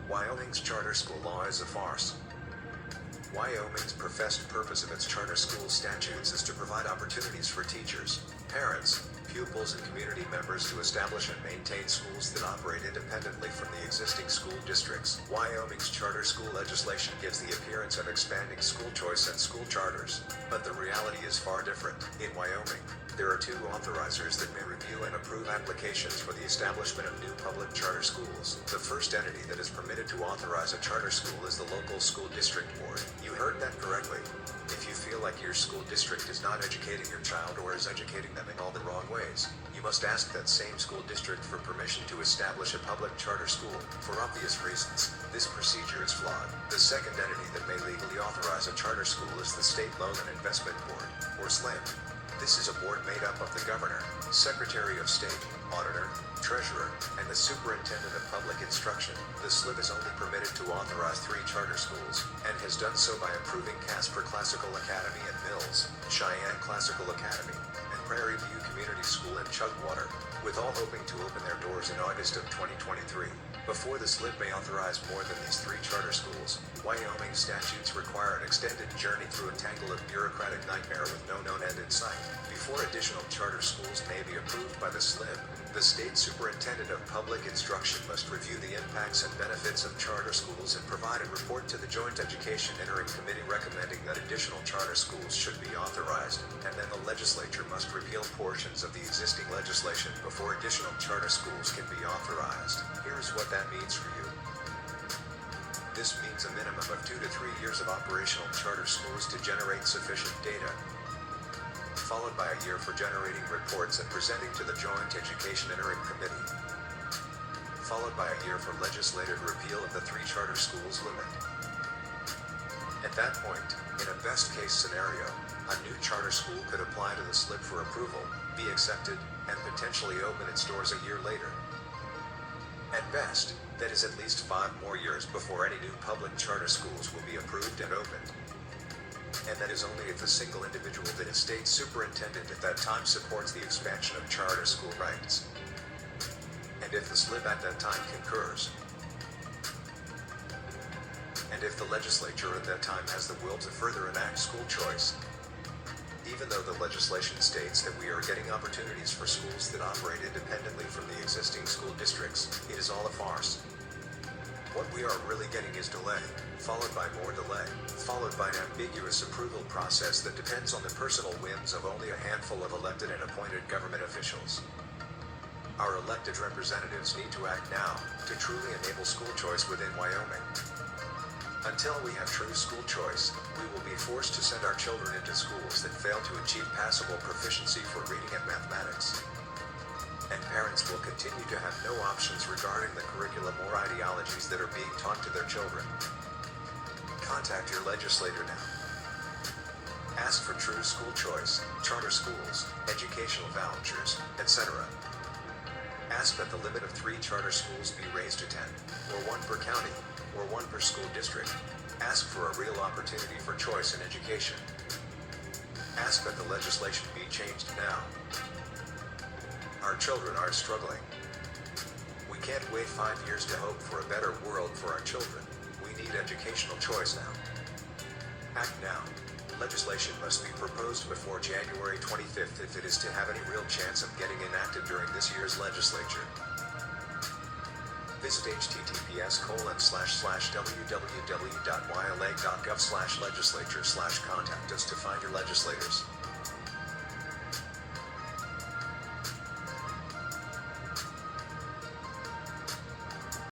Wyoming's charter school law is a farce. Wyoming's professed purpose of its charter school statutes is to provide opportunities for teachers, parents, pupils, and community members to establish and maintain schools that operate independently from the existing school districts. Wyoming's charter school legislation gives the appearance of expanding school choice and school charters, but the reality is far different. In Wyoming, there are two authorizers that may review and approve applications for the establishment of new public charter schools. The first entity that is permitted to authorize a charter school is the local school district board. You heard that correctly. If you feel like your school district is not educating your child or is educating them in all the wrong ways, you must ask that same school district for permission to establish a public charter school. For obvious reasons, this procedure is flawed. The second entity that may legally authorize a charter school is the State Loan and Investment Board, or SLIB. This is a board made up of the Governor, Secretary of State, Auditor, Treasurer, and the Superintendent of Public Instruction. The SLIB is only permitted to authorize 3 charter schools, and has done so by approving Casper Classical Academy in Mills, Cheyenne Classical Academy, and Prairie View Community School in Chugwater, with all hoping to open their doors in August of 2023. Before the SLIB may authorize more than these 3 charter schools, Wyoming statutes require an extended journey through a tangle of bureaucratic nightmare with no known end in sight. Before additional charter schools may be approved by the SLIB, the State Superintendent of Public Instruction must review the impacts and benefits of charter schools and provide a report to the Joint Education Interim Committee recommending that additional charter schools should be authorized, and then the legislature must repeal portions of the existing legislation before additional charter schools can be authorized. Here's what that means for you. This means a minimum of 2 to 3 years of operational charter schools to generate sufficient data, followed by a year for generating reports and presenting to the Joint Education Interim Committee, followed by a year for legislative repeal of the 3 charter schools limit. At that point, in a best-case scenario, a new charter school could apply to the SLIB for approval, be accepted, and potentially open its doors a year later. At best, that is at least 5 more years before any new public charter schools will be approved and opened. And that is only if the single individual that is state superintendent at that time supports the expansion of charter school rights, and if the SLIB at that time concurs, and if the legislature at that time has the will to further enact school choice. Even though the legislation states that we are getting opportunities for schools that operate independently from the existing school districts, it is all a farce. What we are really getting is delay, followed by more delay, followed by an ambiguous approval process that depends on the personal whims of only a handful of elected and appointed government officials. Our elected representatives need to act now to truly enable school choice within Wyoming. Until we have true school choice, we will be forced to send our children into schools that fail to achieve passable proficiency for reading and mathematics. And parents will continue to have no options regarding the curriculum or ideologies that are being taught to their children. Contact your legislator now. Ask for true school choice, charter schools, educational vouchers, etc. Ask that the limit of 3 charter schools be raised to 10, or 1 per county, or 1 per school district. Ask for a real opportunity for choice in education. Ask that the legislation be changed now. Our children are struggling. We can't wait 5 years to hope for a better world for our children. We need educational choice now. Act now. Legislation must be proposed before January 25th if it is to have any real chance of getting enacted during this year's legislature. Visit https://www.wyla.gov/legislature/contact us to find your legislators.